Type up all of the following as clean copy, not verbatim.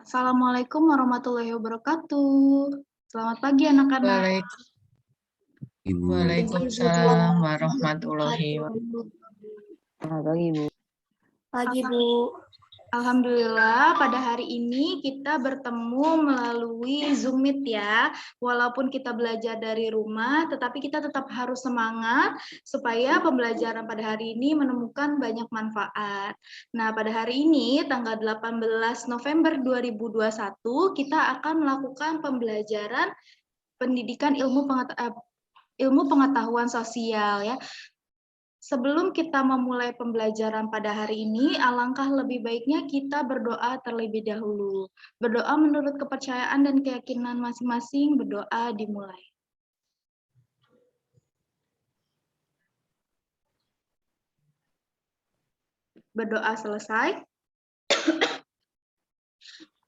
Assalamualaikum warahmatullahi wabarakatuh. Selamat pagi anak-anak. Waalaikum- Ibu. Waalaikumsalam warahmatullahi wabarakatuh. Selamat pagi, Bu. Pagi, Bu. Alhamdulillah pada hari ini kita bertemu melalui Zoom Meet ya. Walaupun kita belajar dari rumah, tetapi kita tetap harus semangat supaya pembelajaran pada hari ini menemukan banyak manfaat. Nah, pada hari ini tanggal 18 November 2021 kita akan melakukan pembelajaran pendidikan ilmu pengetahuan sosial ya. Sebelum kita memulai pembelajaran pada hari ini, alangkah lebih baiknya kita berdoa terlebih dahulu. Berdoa menurut kepercayaan dan keyakinan masing-masing, berdoa dimulai. Berdoa selesai.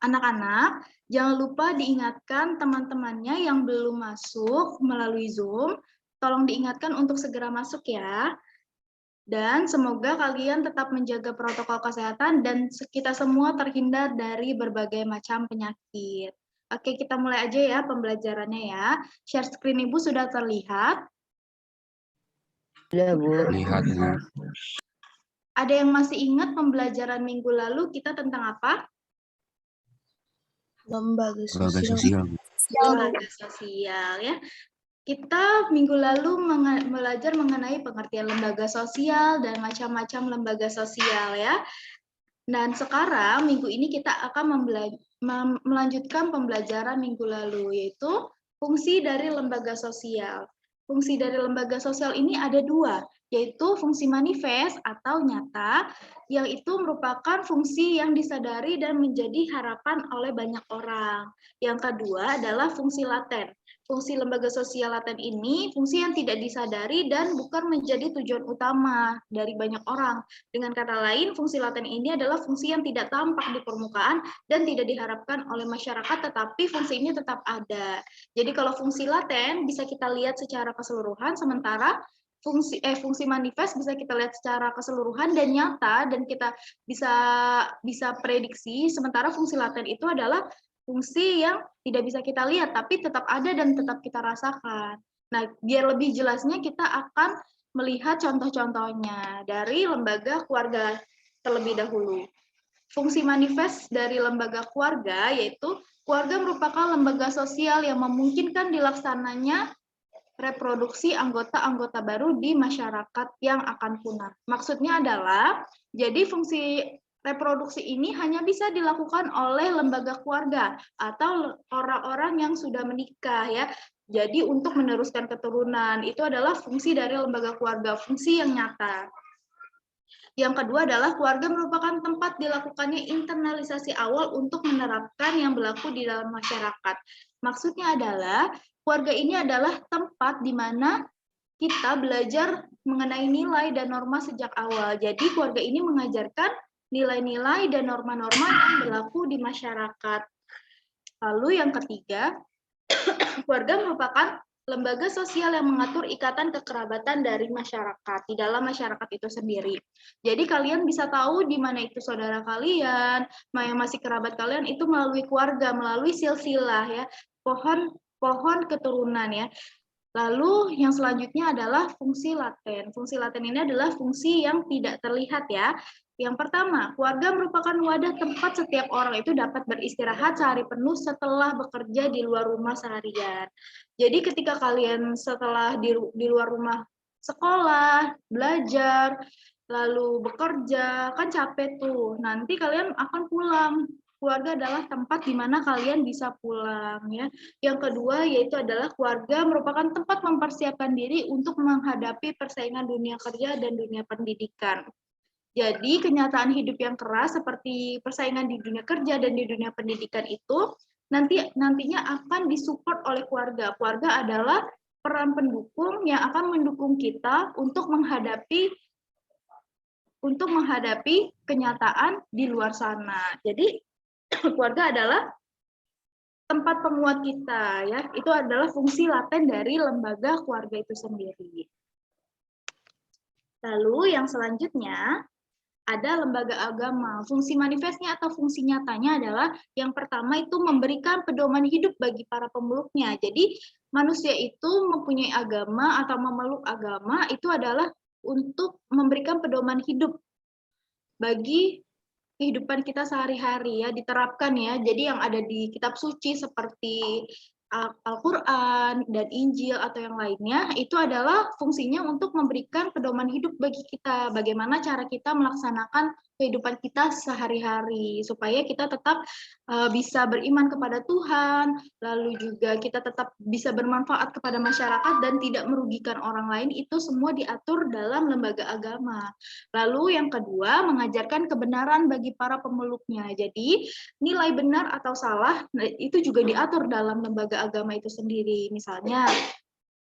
Anak-anak, jangan lupa diingatkan teman-temannya yang belum masuk melalui Zoom, tolong diingatkan untuk segera masuk ya. Dan semoga kalian tetap menjaga protokol kesehatan dan kita semua terhindar dari berbagai macam penyakit. Oke, kita mulai aja ya pembelajarannya ya. Share screen Ibu sudah terlihat? Sudah, Bu. Lihat, Bu. Ada yang masih ingat pembelajaran minggu lalu kita tentang apa? Lembaga Sosial, Bu. Lembaga sosial ya. Kita minggu lalu belajar mengenai pengertian lembaga sosial dan macam-macam lembaga sosial ya. Dan sekarang minggu ini kita akan melanjutkan pembelajaran minggu lalu, yaitu fungsi dari lembaga sosial. Fungsi dari lembaga sosial ini ada dua, yaitu fungsi manifest atau nyata, yang itu merupakan fungsi yang disadari dan menjadi harapan oleh banyak orang. Yang kedua adalah fungsi laten. Fungsi lembaga sosial laten ini fungsi yang tidak disadari dan bukan menjadi tujuan utama dari banyak orang. Dengan kata lain, fungsi laten ini adalah fungsi yang tidak tampak di permukaan dan tidak diharapkan oleh masyarakat, tetapi fungsi ini tetap ada. Jadi kalau fungsi laten bisa kita lihat secara keseluruhan, sementara fungsi manifest bisa kita lihat secara keseluruhan dan nyata, dan kita bisa prediksi, sementara fungsi laten itu adalah fungsi yang tidak bisa kita lihat, tapi tetap ada dan tetap kita rasakan. Nah, biar lebih jelasnya kita akan melihat contoh-contohnya dari lembaga keluarga terlebih dahulu. Fungsi manifest dari lembaga keluarga yaitu keluarga merupakan lembaga sosial yang memungkinkan dilaksananya reproduksi anggota-anggota baru di masyarakat yang akan punah. Maksudnya adalah, jadi fungsi reproduksi ini hanya bisa dilakukan oleh lembaga keluarga atau orang-orang yang sudah menikah ya. Jadi untuk meneruskan keturunan itu adalah fungsi dari lembaga keluarga, fungsi yang nyata. Yang kedua adalah keluarga merupakan tempat dilakukannya internalisasi awal untuk menerapkan yang berlaku di dalam masyarakat. Maksudnya adalah keluarga ini adalah tempat di mana kita belajar mengenai nilai dan norma sejak awal. Jadi keluarga ini mengajarkan nilai-nilai dan norma-norma yang berlaku di masyarakat. Lalu yang ketiga, keluarga merupakan lembaga sosial yang mengatur ikatan kekerabatan dari masyarakat, di dalam masyarakat itu sendiri. Jadi kalian bisa tahu di mana itu saudara kalian, yang masih kerabat kalian itu melalui keluarga, melalui silsilah ya, pohon keturunan ya. Lalu yang selanjutnya adalah fungsi laten. Fungsi laten ini adalah fungsi yang tidak terlihat ya. Yang pertama, keluarga merupakan wadah tempat setiap orang itu dapat beristirahat sehari penuh setelah bekerja di luar rumah seharian. Jadi ketika kalian setelah di luar rumah sekolah, belajar, lalu bekerja, kan capek tuh. Nanti kalian akan pulang. Keluarga adalah tempat di mana kalian bisa pulang ya. Yang kedua yaitu adalah keluarga merupakan tempat mempersiapkan diri untuk menghadapi persaingan dunia kerja dan dunia pendidikan. Jadi kenyataan hidup yang keras seperti persaingan di dunia kerja dan di dunia pendidikan itu nantinya akan disupport oleh keluarga. Keluarga adalah peran pendukung yang akan mendukung kita untuk menghadapi kenyataan di luar sana. Jadi keluarga adalah tempat penguat kita ya. Itu adalah fungsi laten dari lembaga keluarga itu sendiri. Lalu yang selanjutnya, ada lembaga agama. Fungsi manifestnya atau fungsi nyatanya adalah yang pertama itu memberikan pedoman hidup bagi para pemeluknya. Jadi manusia itu mempunyai agama atau memeluk agama itu adalah untuk memberikan pedoman hidup bagi kehidupan kita sehari-hari ya, diterapkan ya. Jadi yang ada di kitab suci seperti Al-Quran dan Injil atau yang lainnya itu adalah fungsinya untuk memberikan pedoman hidup bagi kita, bagaimana cara kita melaksanakan kehidupan kita sehari-hari supaya kita tetap bisa beriman kepada Tuhan, lalu juga kita tetap bisa bermanfaat kepada masyarakat dan tidak merugikan orang lain. Itu semua diatur dalam lembaga agama. Lalu yang kedua, mengajarkan kebenaran bagi para pemeluknya. Jadi nilai benar atau salah itu juga diatur dalam lembaga agama itu sendiri. Misalnya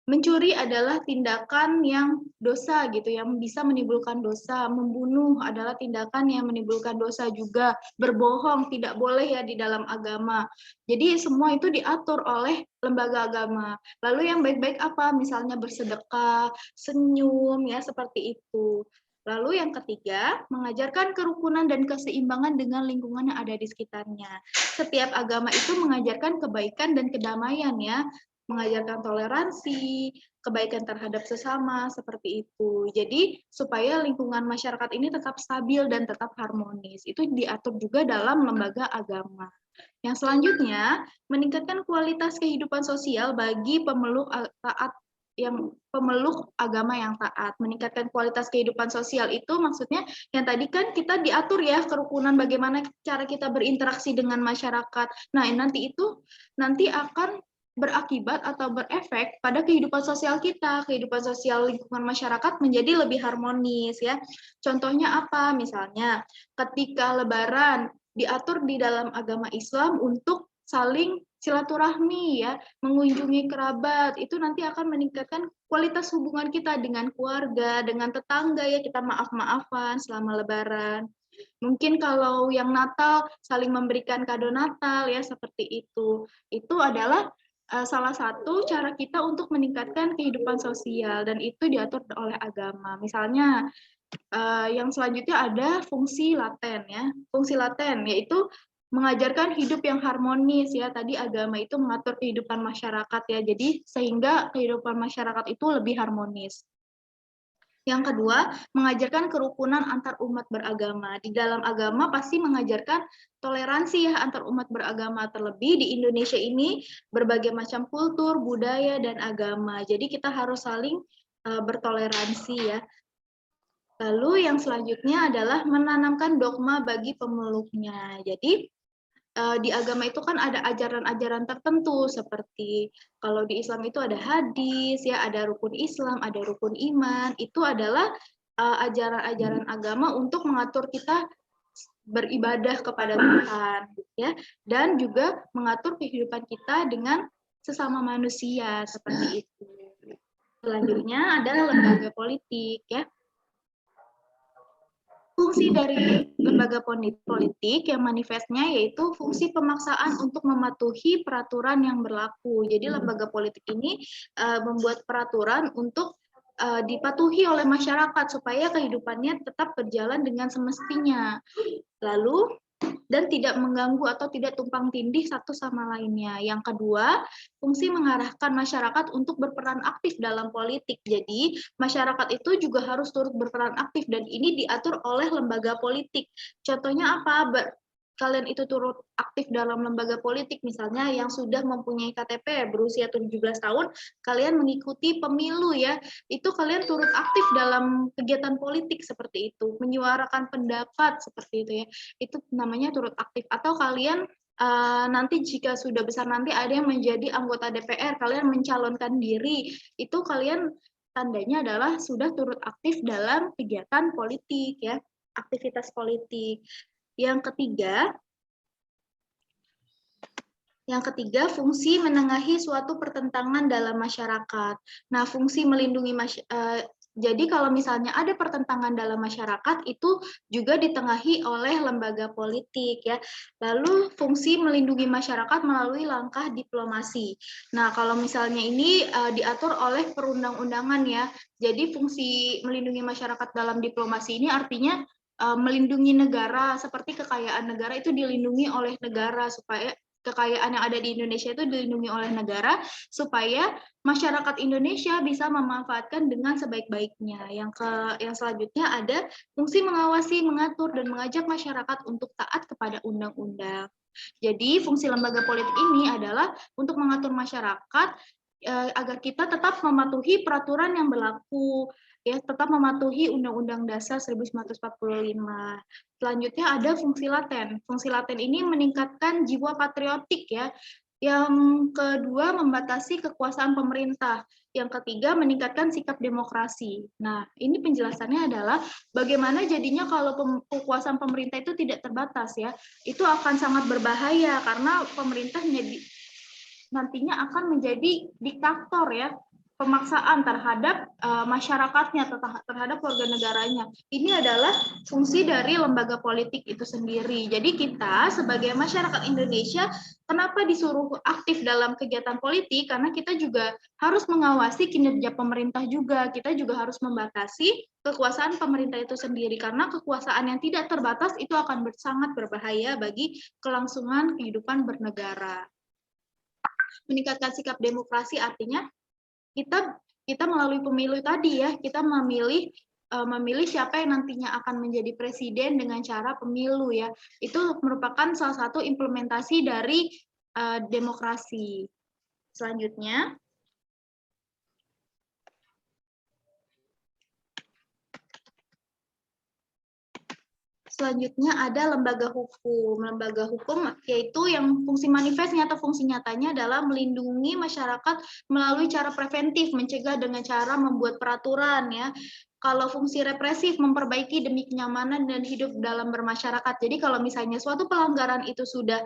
mencuri adalah tindakan yang dosa gitu, yang bisa menimbulkan dosa. Membunuh adalah tindakan yang menimbulkan dosa juga. Berbohong tidak boleh ya di dalam agama. Jadi semua itu diatur oleh lembaga agama. Lalu yang baik-baik apa? Misalnya bersedekah, senyum ya seperti itu. Lalu yang ketiga, mengajarkan kerukunan dan keseimbangan dengan lingkungan yang ada di sekitarnya. Setiap agama itu mengajarkan kebaikan dan kedamaian ya, mengajarkan toleransi, kebaikan terhadap sesama, seperti itu. Jadi supaya lingkungan masyarakat ini tetap stabil dan tetap harmonis. Itu diatur juga dalam lembaga agama. Yang selanjutnya, meningkatkan kualitas kehidupan sosial bagi pemeluk agama yang taat. Meningkatkan kualitas kehidupan sosial itu maksudnya yang tadi kan kita diatur ya kerukunan, bagaimana cara kita berinteraksi dengan masyarakat. Nah, nanti akan berakibat atau berefek pada kehidupan sosial kita, kehidupan sosial lingkungan masyarakat menjadi lebih harmonis ya. Contohnya apa? Misalnya ketika Lebaran diatur di dalam agama Islam untuk saling silaturahmi ya, mengunjungi kerabat, itu nanti akan meningkatkan kualitas hubungan kita dengan keluarga, dengan tetangga ya, kita maaf-maafan selama Lebaran. Mungkin kalau yang Natal saling memberikan kado Natal ya, seperti itu. Itu adalah salah satu cara kita untuk meningkatkan kehidupan sosial dan itu diatur oleh agama. Misalnya yang selanjutnya ada fungsi laten ya. Fungsi laten yaitu mengajarkan hidup yang harmonis ya. Tadi agama itu mengatur kehidupan masyarakat ya. Jadi sehingga kehidupan masyarakat itu lebih harmonis. Yang kedua, mengajarkan kerukunan antar umat beragama. Di dalam agama pasti mengajarkan toleransi ya antar umat beragama, terlebih di Indonesia ini berbagai macam kultur, budaya, dan agama. Jadi kita harus saling bertoleransi ya. Lalu yang selanjutnya adalah menanamkan dogma bagi pemeluknya. Jadi di agama itu kan ada ajaran-ajaran tertentu seperti kalau di Islam itu ada hadis ya, ada rukun Islam, ada rukun iman. Itu adalah ajaran-ajaran agama untuk mengatur kita beribadah kepada Tuhan ya, dan juga mengatur kehidupan kita dengan sesama manusia seperti itu. Selanjutnya ada lembaga politik ya. Fungsi dari lembaga politik yang manifestnya yaitu fungsi pemaksaan untuk mematuhi peraturan yang berlaku. Jadi lembaga politik ini membuat peraturan untuk dipatuhi oleh masyarakat supaya kehidupannya tetap berjalan dengan semestinya. Lalu dan tidak mengganggu atau tidak tumpang tindih satu sama lainnya. Yang kedua, fungsi mengarahkan masyarakat untuk berperan aktif dalam politik. Jadi, masyarakat itu juga harus turut berperan aktif dan ini diatur oleh lembaga politik. Contohnya apa? Kalian itu turut aktif dalam lembaga politik, misalnya yang sudah mempunyai KTP berusia 17 tahun, kalian mengikuti pemilu ya, itu kalian turut aktif dalam kegiatan politik seperti itu, menyuarakan pendapat seperti itu ya, itu namanya turut aktif. Atau kalian nanti jika sudah besar nanti ada yang menjadi anggota DPR, kalian mencalonkan diri, itu kalian tandanya adalah sudah turut aktif dalam kegiatan politik ya, aktivitas politik. Yang ketiga, fungsi menengahi suatu pertentangan dalam masyarakat. Nah, fungsi melindungi jadi kalau misalnya ada pertentangan dalam masyarakat itu juga ditengahi oleh lembaga politik ya. Lalu fungsi melindungi masyarakat melalui langkah diplomasi. Nah, kalau misalnya ini diatur oleh perundang-undangan ya. Jadi fungsi melindungi masyarakat dalam diplomasi ini artinya melindungi negara, seperti kekayaan negara itu dilindungi oleh negara, supaya kekayaan yang ada di Indonesia itu dilindungi oleh negara, supaya masyarakat Indonesia bisa memanfaatkan dengan sebaik-baiknya. Yang selanjutnya ada fungsi mengawasi, mengatur, dan mengajak masyarakat untuk taat kepada undang-undang. Jadi fungsi lembaga politik ini adalah untuk mengatur masyarakat agar kita tetap mematuhi peraturan yang berlaku, ya, tetap mematuhi Undang-Undang Dasar 1945. Selanjutnya ada fungsi laten. Fungsi laten ini meningkatkan jiwa patriotik, ya. Yang kedua, membatasi kekuasaan pemerintah. Yang ketiga, meningkatkan sikap demokrasi. Nah, ini penjelasannya adalah bagaimana jadinya kalau kekuasaan pemerintah itu tidak terbatas, ya. Itu akan sangat berbahaya karena pemerintah nantinya akan menjadi diktator, ya, pemaksaan terhadap masyarakatnya, terhadap warga negaranya. Ini adalah fungsi dari lembaga politik itu sendiri. Jadi kita sebagai masyarakat Indonesia, kenapa disuruh aktif dalam kegiatan politik? Karena kita juga harus mengawasi kinerja pemerintah juga. Kita juga harus membatasi kekuasaan pemerintah itu sendiri. Karena kekuasaan yang tidak terbatas itu akan sangat berbahaya bagi kelangsungan kehidupan bernegara. Meningkatkan sikap demokrasi artinya kita melalui pemilu tadi, ya, kita memilih siapa yang nantinya akan menjadi presiden dengan cara pemilu, ya. Itu merupakan salah satu implementasi dari demokrasi. Selanjutnya ada lembaga hukum. Lembaga hukum yaitu yang fungsi manifestnya atau fungsi nyatanya adalah melindungi masyarakat melalui cara preventif, mencegah dengan cara membuat peraturan, ya. Kalau fungsi represif, memperbaiki demi kenyamanan dan hidup dalam bermasyarakat. Jadi kalau misalnya suatu pelanggaran itu sudah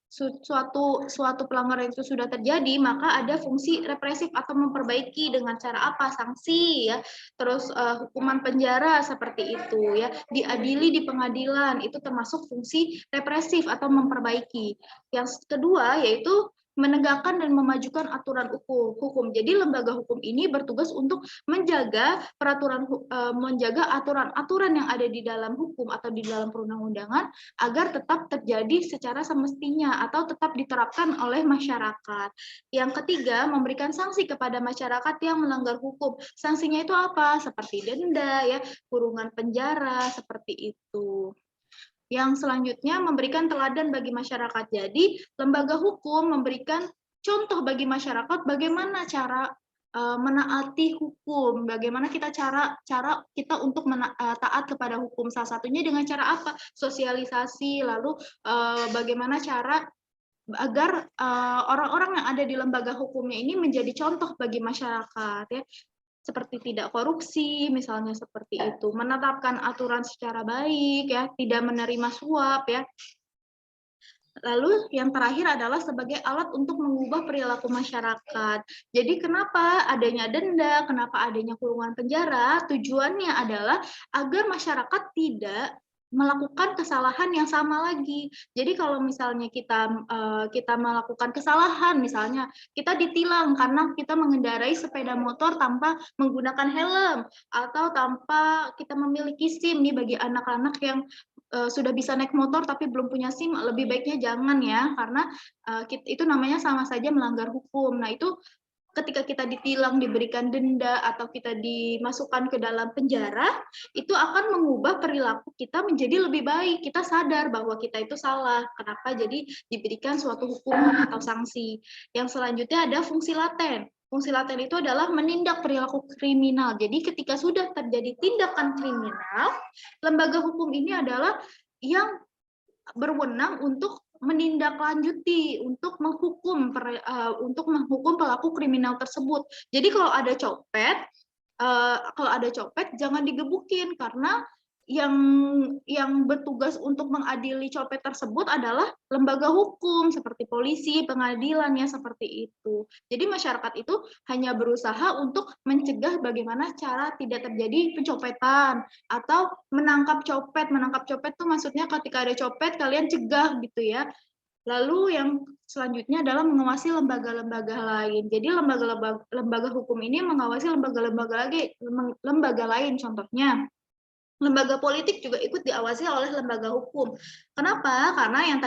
suatu pelanggaran itu sudah terjadi, maka ada fungsi represif atau memperbaiki dengan cara apa? Sanksi, ya. Terus hukuman penjara seperti itu, ya. Diadili di pengadilan, itu termasuk fungsi represif atau memperbaiki. Yang kedua yaitu menegakkan dan memajukan aturan hukum. Jadi lembaga hukum ini bertugas untuk menjaga menjaga aturan-aturan yang ada di dalam hukum atau di dalam perundang-undangan agar tetap terjadi secara semestinya atau tetap diterapkan oleh masyarakat. Yang ketiga, memberikan sanksi kepada masyarakat yang melanggar hukum. Sanksinya itu apa? Seperti denda, ya, kurungan penjara, seperti itu. Yang selanjutnya memberikan teladan bagi masyarakat. Jadi lembaga hukum memberikan contoh bagi masyarakat bagaimana cara menaati hukum, bagaimana cara kita untuk taat kepada hukum. Salah satunya dengan cara apa? Sosialisasi, lalu bagaimana cara agar orang-orang yang ada di lembaga hukumnya ini menjadi contoh bagi masyarakat, ya. Seperti tidak korupsi, misalnya seperti itu, menetapkan aturan secara baik, ya, tidak menerima suap, ya. Lalu yang terakhir adalah sebagai alat untuk mengubah perilaku masyarakat. Jadi kenapa adanya denda, kenapa adanya kurungan penjara? Tujuannya adalah agar masyarakat tidak melakukan kesalahan yang sama lagi. Jadi kalau misalnya kita melakukan kesalahan, misalnya kita ditilang karena kita mengendarai sepeda motor tanpa menggunakan helm atau tanpa kita memiliki SIM nih, bagi anak-anak yang sudah bisa naik motor tapi belum punya SIM, lebih baiknya jangan, ya, karena itu namanya sama saja melanggar hukum. Nah, itu ketika kita ditilang, diberikan denda, atau kita dimasukkan ke dalam penjara, itu akan mengubah perilaku kita menjadi lebih baik. Kita sadar bahwa kita itu salah, kenapa jadi diberikan suatu hukuman atau sanksi. Yang selanjutnya ada fungsi laten. Fungsi laten itu adalah menindak perilaku kriminal. Jadi ketika sudah terjadi tindakan kriminal, lembaga hukum ini adalah yang berwenang untuk menindaklanjuti, untuk menghukum pelaku kriminal tersebut. Jadi kalau ada copet jangan digebukin, karena yang bertugas untuk mengadili copet tersebut adalah lembaga hukum seperti polisi, pengadilan, ya, seperti itu. Jadi masyarakat itu hanya berusaha untuk mencegah bagaimana cara tidak terjadi pencopetan atau menangkap copet. Menangkap copet itu maksudnya ketika ada copet kalian cegah, gitu, ya. Lalu yang selanjutnya adalah mengawasi lembaga-lembaga lain. Jadi lembaga hukum ini mengawasi lembaga lain, contohnya lembaga politik juga ikut diawasi oleh lembaga hukum. Kenapa? Karena yang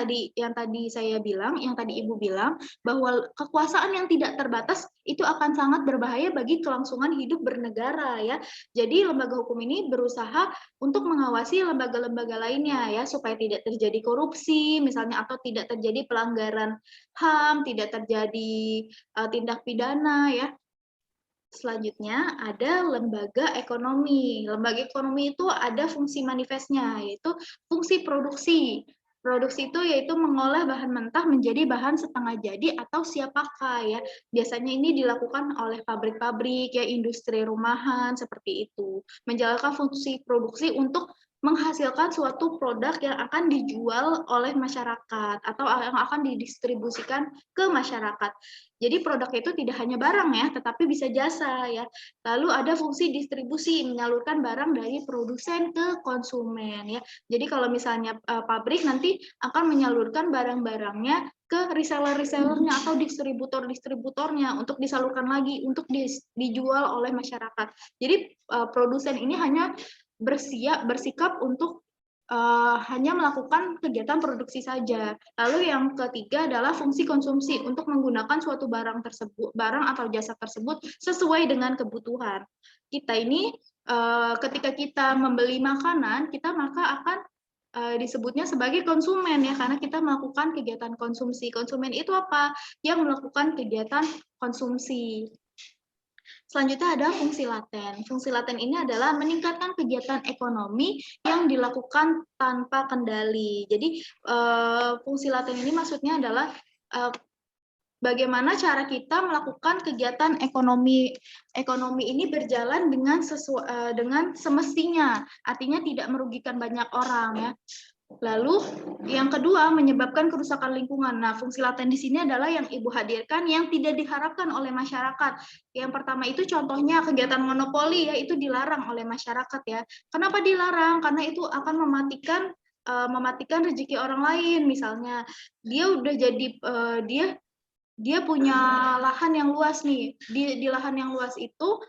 tadi saya bilang, yang tadi Ibu bilang, bahwa kekuasaan yang tidak terbatas itu akan sangat berbahaya bagi kelangsungan hidup bernegara ya. Jadi lembaga hukum ini berusaha untuk mengawasi lembaga-lembaga lainnya ya, supaya tidak terjadi korupsi misalnya, atau tidak terjadi pelanggaran HAM, tidak terjadi tindak pidana ya. Selanjutnya ada lembaga ekonomi. Lembaga ekonomi itu ada fungsi manifestnya, yaitu fungsi produksi. Produksi itu yaitu mengolah bahan mentah menjadi bahan setengah jadi atau siap pakai ya. Biasanya ini dilakukan oleh pabrik-pabrik ya, industri rumahan seperti itu. Menjalankan fungsi produksi untuk menghasilkan suatu produk yang akan dijual oleh masyarakat atau yang akan didistribusikan ke masyarakat. Jadi produk itu tidak hanya barang ya, tetapi bisa jasa ya. Lalu ada fungsi distribusi, menyalurkan barang dari produsen ke konsumen ya. Jadi kalau misalnya pabrik nanti akan menyalurkan barang-barangnya ke reseller-resellernya atau distributor-distributornya untuk disalurkan lagi untuk dijual oleh masyarakat. Jadi produsen ini hanya bersikap untuk hanya melakukan kegiatan produksi saja. Lalu yang ketiga adalah fungsi konsumsi untuk menggunakan suatu barang atau jasa tersebut sesuai dengan kebutuhan. Kita ini ketika kita membeli makanan, kita maka akan disebutnya sebagai konsumen ya, karena kita melakukan kegiatan konsumsi. Konsumen itu apa? Yang melakukan kegiatan konsumsi. Selanjutnya ada fungsi laten. Fungsi laten ini adalah meningkatkan kegiatan ekonomi yang dilakukan tanpa kendali. Jadi fungsi laten ini maksudnya adalah bagaimana cara kita melakukan kegiatan ekonomi ini berjalan dengan semestinya, artinya tidak merugikan banyak orang ya. Lalu yang kedua menyebabkan kerusakan lingkungan. Nah, fungsi laten di sini adalah yang Ibu hadirkan yang tidak diharapkan oleh masyarakat. Yang pertama itu contohnya kegiatan monopoli ya, itu dilarang oleh masyarakat ya. Kenapa dilarang? Karena itu akan mematikan rezeki orang lain. Misalnya dia udah jadi dia punya lahan yang luas nih. Di lahan yang luas itu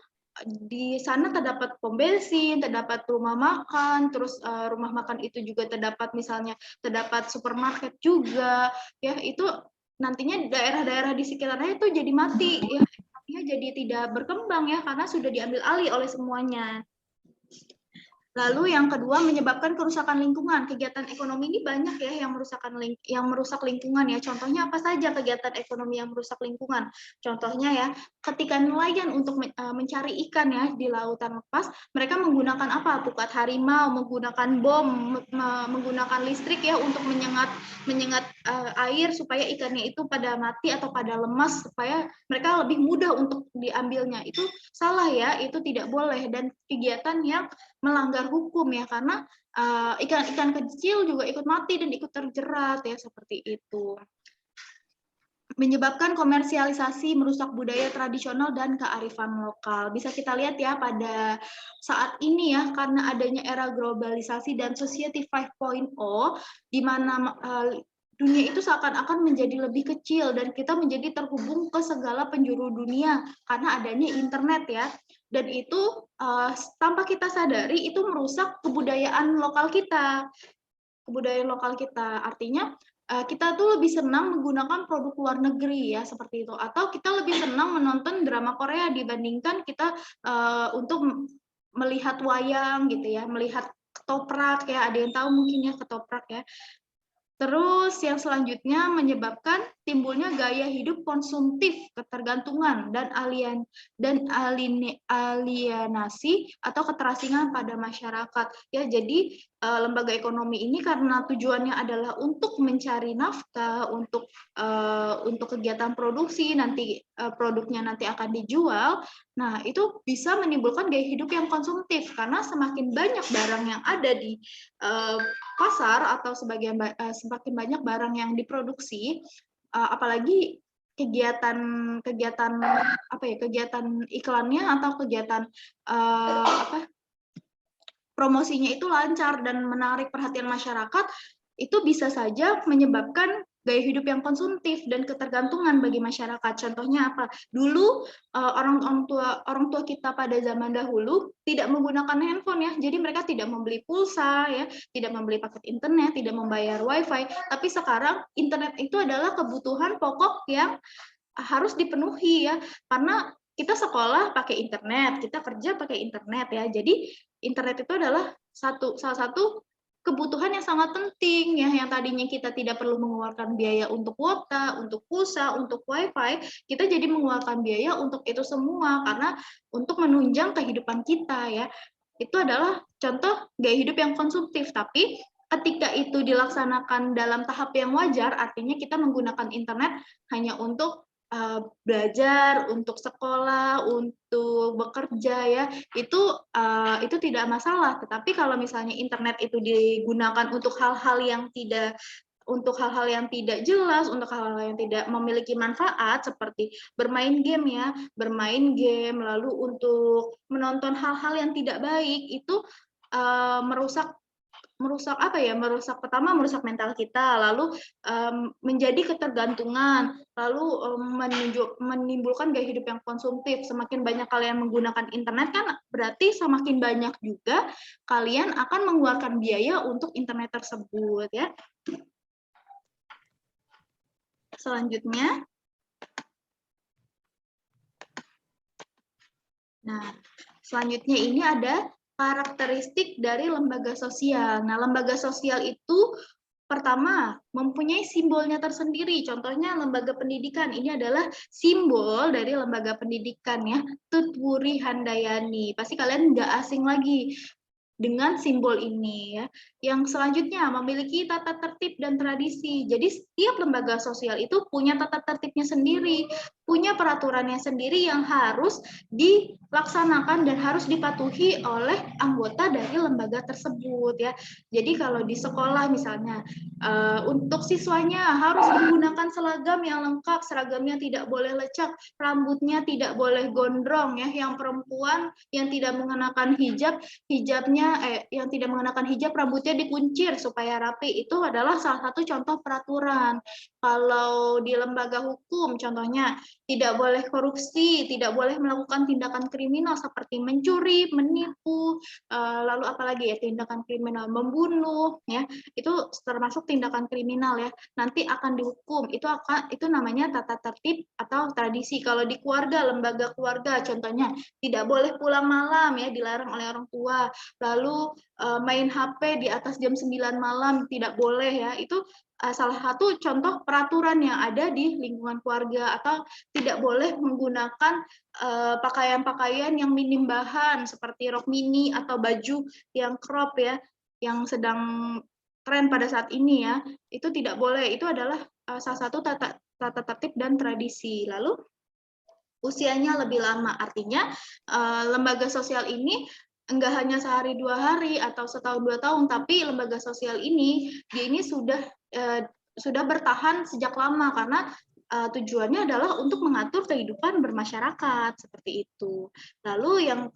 di sana terdapat pom bensin, terdapat rumah makan, terus rumah makan itu juga terdapat misalnya terdapat supermarket juga, ya itu nantinya daerah-daerah di sekitarnya itu jadi mati, ya artinya jadi tidak berkembang ya karena sudah diambil alih oleh semuanya. Lalu yang kedua menyebabkan kerusakan lingkungan. Kegiatan ekonomi ini banyak ya yang merusak lingkungan ya. Contohnya apa saja kegiatan ekonomi yang merusak lingkungan? Contohnya ya, ketika nelayan untuk mencari ikan ya di lautan lepas, mereka menggunakan apa? Pukat harimau, menggunakan bom, menggunakan listrik ya untuk menyengat air supaya ikannya itu pada mati atau pada lemas supaya mereka lebih mudah untuk diambilnya. Itu salah ya, itu tidak boleh dan kegiatan yang melanggar hukum ya karena ikan-ikan kecil juga ikut mati dan ikut terjerat ya seperti itu. Menyebabkan komersialisasi merusak budaya tradisional dan kearifan lokal. Bisa kita lihat ya pada saat ini ya karena adanya era globalisasi dan society 5.0 di mana dunia itu seakan-akan menjadi lebih kecil dan kita menjadi terhubung ke segala penjuru dunia karena adanya internet ya. Dan itu tanpa kita sadari itu merusak kebudayaan lokal kita. Kebudayaan lokal kita artinya kita tuh lebih senang menggunakan produk luar negeri ya seperti itu, atau kita lebih senang menonton drama Korea dibandingkan kita untuk melihat wayang gitu ya, melihat ketoprak ya, ada yang tahu mungkin ya ketoprak ya. Terus yang selanjutnya menyebabkan timbulnya gaya hidup konsumtif, ketergantungan dan alienasi atau keterasingan pada masyarakat. Ya, jadi lembaga ekonomi ini karena tujuannya adalah untuk mencari nafkah, untuk kegiatan produksi, nanti produknya nanti akan dijual. Nah, itu bisa menimbulkan gaya hidup yang konsumtif karena semakin banyak barang yang ada di pasar atau semakin banyak barang yang diproduksi, apalagi kegiatan iklannya atau kegiatan promosinya itu lancar dan menarik perhatian masyarakat, itu bisa saja menyebabkan gaya hidup yang konsumtif dan ketergantungan bagi masyarakat. Contohnya apa? Dulu orang tua kita pada zaman dahulu tidak menggunakan handphone ya, jadi mereka tidak membeli pulsa ya, tidak membeli paket internet, tidak membayar wifi. Tapi sekarang internet itu adalah kebutuhan pokok yang harus dipenuhi ya, karena kita sekolah pakai internet, kita kerja pakai internet ya. Jadi internet itu adalah salah satu kebutuhan yang sangat penting ya, yang tadinya kita tidak perlu mengeluarkan biaya untuk kuota, untuk pulsa, untuk wifi, kita jadi mengeluarkan biaya untuk itu semua karena untuk menunjang kehidupan kita ya. Itu adalah contoh gaya hidup yang konsumtif, tapi ketika itu dilaksanakan dalam tahap yang wajar, artinya kita menggunakan internet hanya untuk belajar, untuk sekolah, untuk bekerja ya, itu tidak masalah. Tetapi kalau misalnya internet itu digunakan untuk hal-hal yang tidak jelas, untuk hal-hal yang tidak memiliki manfaat seperti bermain game ya, lalu untuk menonton hal-hal yang tidak baik, itu merusak mental kita, lalu menjadi ketergantungan, lalu menimbulkan gaya hidup yang konsumtif. Semakin banyak kalian menggunakan internet kan berarti semakin banyak juga kalian akan mengeluarkan biaya untuk internet tersebut ya. Selanjutnya, ini ada karakteristik dari lembaga sosial. Nah, lembaga sosial itu pertama mempunyai simbolnya tersendiri. Contohnya lembaga pendidikan, ini adalah simbol dari lembaga pendidikan ya, Tutwuri Handayani. Pasti kalian nggak asing lagi dengan simbol ini ya. Yang selanjutnya memiliki tata tertib dan tradisi. Jadi setiap lembaga sosial itu punya tata tertibnya sendiri, punya peraturannya sendiri yang harus dilaksanakan dan harus dipatuhi oleh anggota dari lembaga tersebut ya. Jadi kalau di sekolah misalnya untuk siswanya harus menggunakan seragam yang lengkap, seragamnya tidak boleh lecak, rambutnya tidak boleh gondrong ya. Yang perempuan yang tidak mengenakan hijabnya yang tidak mengenakan hijab rambutnya dikuncir supaya rapi. Itu adalah salah satu contoh peraturan. Kalau di lembaga hukum contohnya tidak boleh korupsi, tidak boleh melakukan tindakan kriminal seperti mencuri, menipu, lalu apalagi ya tindakan kriminal, membunuh ya. Itu termasuk tindakan kriminal ya. Nanti akan dihukum. Itu namanya tata tertib atau tradisi. Kalau di keluarga, lembaga keluarga contohnya tidak boleh pulang malam ya, dilarang oleh orang tua. Lalu main HP di atas jam 9 malam tidak boleh ya. Itu salah satu contoh peraturan yang ada di lingkungan keluarga. Atau tidak boleh menggunakan pakaian-pakaian yang minim bahan seperti rok mini atau baju yang crop ya, yang sedang tren pada saat ini ya. Itu tidak boleh. Itu adalah salah satu tata tertib dan tradisi. Lalu usianya lebih lama, artinya lembaga sosial ini enggak hanya sehari 2 hari atau setahun 2 tahun, tapi lembaga sosial ini dia ini sudah bertahan sejak lama karena tujuannya adalah untuk mengatur kehidupan bermasyarakat seperti itu. Lalu yang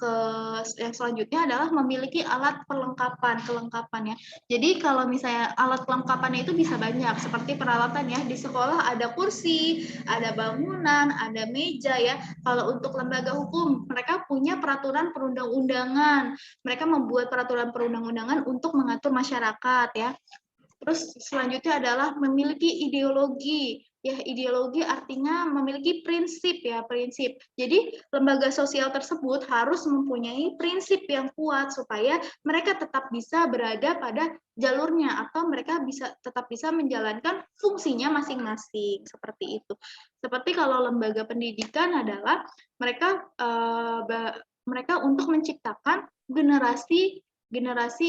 selanjutnya adalah memiliki alat kelengkapan ya. Jadi kalau misalnya alat kelengkapannya itu bisa banyak seperti peralatan ya. Di sekolah ada kursi, ada bangunan, ada meja ya. Kalau untuk lembaga hukum mereka punya peraturan perundang-undangan. Mereka membuat peraturan perundang-undangan untuk mengatur masyarakat ya. Terus selanjutnya adalah memiliki ideologi. Ya, ideologi artinya memiliki prinsip ya, prinsip. Jadi lembaga sosial tersebut harus mempunyai prinsip yang kuat supaya mereka tetap bisa berada pada jalurnya atau mereka tetap bisa menjalankan fungsinya masing-masing seperti itu. Seperti kalau lembaga pendidikan adalah mereka untuk menciptakan generasi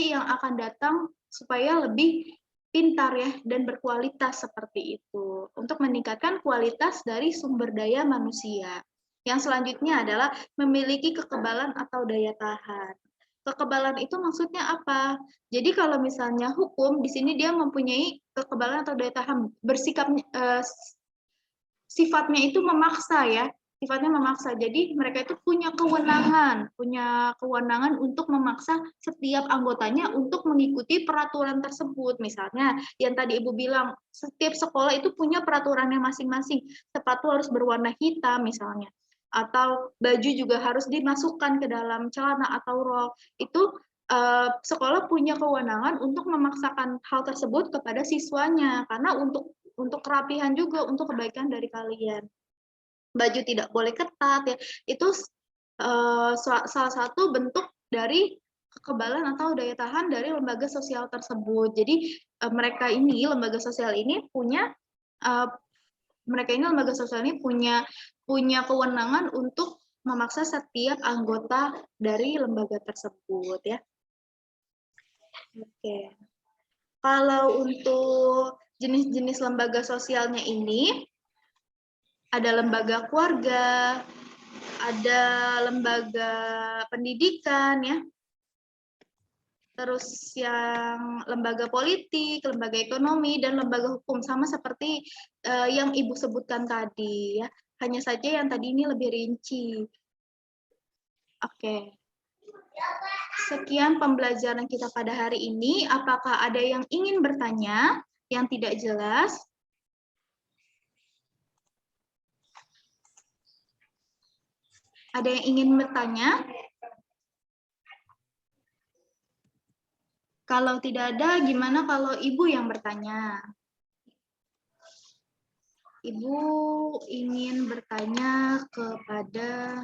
yang akan datang supaya lebih pintar ya dan berkualitas seperti itu untuk meningkatkan kualitas dari sumber daya manusia. Yang selanjutnya adalah memiliki kekebalan atau daya tahan. Kekebalan itu maksudnya apa? Jadi kalau misalnya hukum di sini dia mempunyai kekebalan atau daya tahan, sifatnya itu memaksa ya. sifatnya memaksa. Jadi mereka itu punya kewenangan untuk memaksa setiap anggotanya untuk mengikuti peraturan tersebut. Misalnya yang tadi Ibu bilang, setiap sekolah itu punya peraturannya masing-masing. Sepatu harus berwarna hitam misalnya, atau baju juga harus dimasukkan ke dalam celana atau rok. Itu sekolah punya kewenangan untuk memaksakan hal tersebut kepada siswanya, karena untuk kerapihan juga, untuk kebaikan dari kalian. Baju tidak boleh ketat ya, itu salah satu bentuk dari kekebalan atau daya tahan dari lembaga sosial tersebut. Jadi lembaga sosial ini punya kewenangan untuk memaksa setiap anggota dari lembaga tersebut ya. Oke. Kalau untuk jenis-jenis lembaga sosialnya ini, ada lembaga keluarga, ada lembaga pendidikan ya, terus yang lembaga politik, lembaga ekonomi, dan lembaga hukum, sama seperti yang Ibu sebutkan tadi ya. Hanya saja yang tadi ini lebih rinci. Oke. Sekian pembelajaran kita pada hari ini. Apakah ada yang ingin bertanya yang tidak jelas? Ada yang ingin bertanya? Kalau tidak ada, gimana kalau Ibu yang bertanya? Ibu ingin bertanya kepada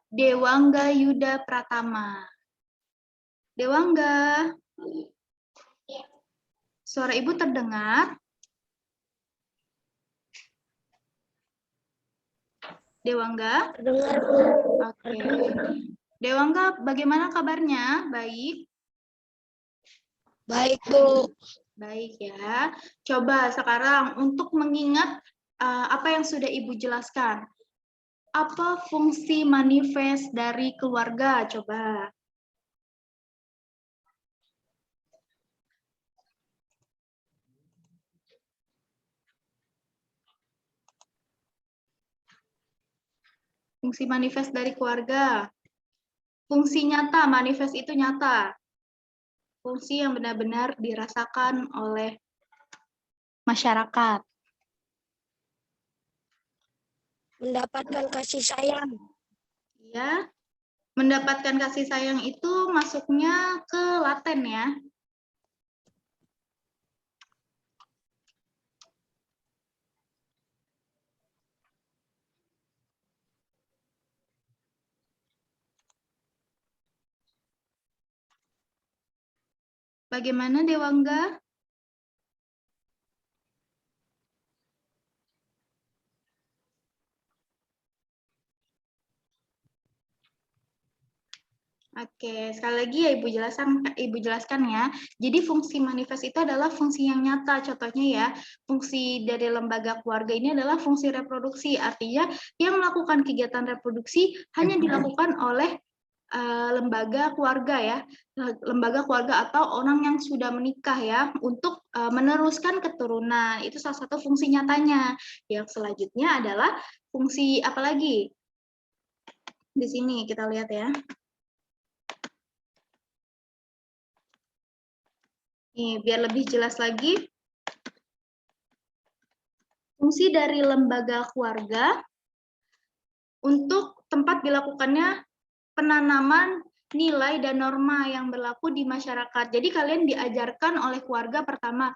Dewangga Yuda Pratama. Dewangga, suara Ibu terdengar? Dewangga? Terdengar, Bu. Oke. Dewangga, bagaimana kabarnya? Baik? Baik, Bu. Baik ya. Coba sekarang untuk mengingat apa yang sudah Ibu jelaskan. Apa fungsi manifest dari keluarga? Coba. Fungsi manifest dari keluarga. Fungsi nyata, manifest itu nyata. Fungsi yang benar-benar dirasakan oleh masyarakat. Mendapatkan kasih sayang. Ya, mendapatkan kasih sayang itu masuknya ke laten ya. Bagaimana Dewangga? Oke, sekali lagi ya Ibu jelaskan ya. Jadi fungsi manifest itu adalah fungsi yang nyata. Contohnya ya, fungsi dari lembaga keluarga ini adalah fungsi reproduksi. Artinya yang melakukan kegiatan reproduksi hanya dilakukan oleh lembaga keluarga ya, lembaga keluarga atau orang yang sudah menikah ya, untuk meneruskan keturunan. Itu salah satu fungsi nyatanya. Yang selanjutnya adalah fungsi apa lagi? Di sini kita lihat ya. Nih, biar lebih jelas lagi. Fungsi dari lembaga keluarga untuk tempat dilakukannya penanaman nilai dan norma yang berlaku di masyarakat. Jadi kalian diajarkan oleh keluarga pertama,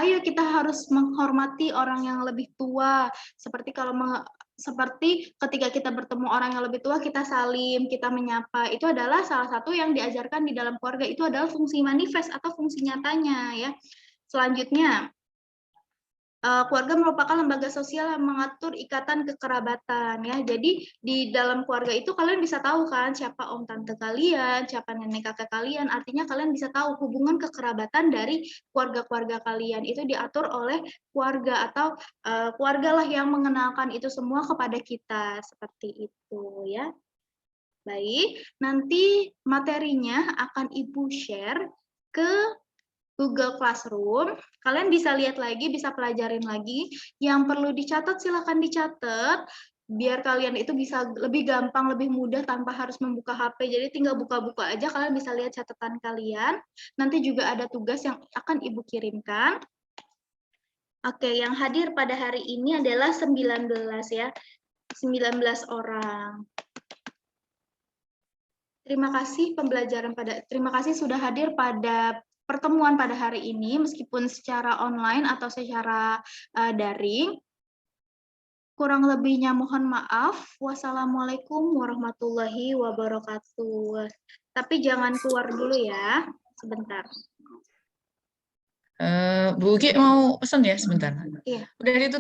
ayo kita harus menghormati orang yang lebih tua. Seperti ketika kita bertemu orang yang lebih tua, kita salim, kita menyapa. Itu adalah salah satu yang diajarkan di dalam keluarga. Itu adalah fungsi manifest atau fungsi nyatanya ya. Selanjutnya, keluarga merupakan lembaga sosial yang mengatur ikatan kekerabatan ya. Jadi di dalam keluarga itu kalian bisa tahu kan siapa om tante kalian, siapa nenek kakek kalian. Artinya kalian bisa tahu hubungan kekerabatan dari keluarga-keluarga kalian. Itu diatur oleh keluarga atau keluarga lah yang mengenalkan itu semua kepada kita, seperti itu ya. Baik, nanti materinya akan Ibu share ke Google Classroom. Kalian bisa lihat lagi, bisa pelajarin lagi. Yang perlu dicatat silakan dicatat, biar kalian itu bisa lebih gampang, lebih mudah tanpa harus membuka HP. Jadi tinggal buka-buka aja, kalian bisa lihat catatan kalian. Nanti juga ada tugas yang akan Ibu kirimkan. Oke, yang hadir pada hari ini adalah 19 ya. 19 orang. Terima kasih sudah hadir pada pertemuan pada hari ini, meskipun secara online atau secara daring. Kurang lebihnya mohon maaf. Wassalamualaikum warahmatullahi wabarakatuh. Tapi jangan keluar dulu ya, sebentar. Bu Ugi mau pesan ya sebentar. Iya. Udah ditutup.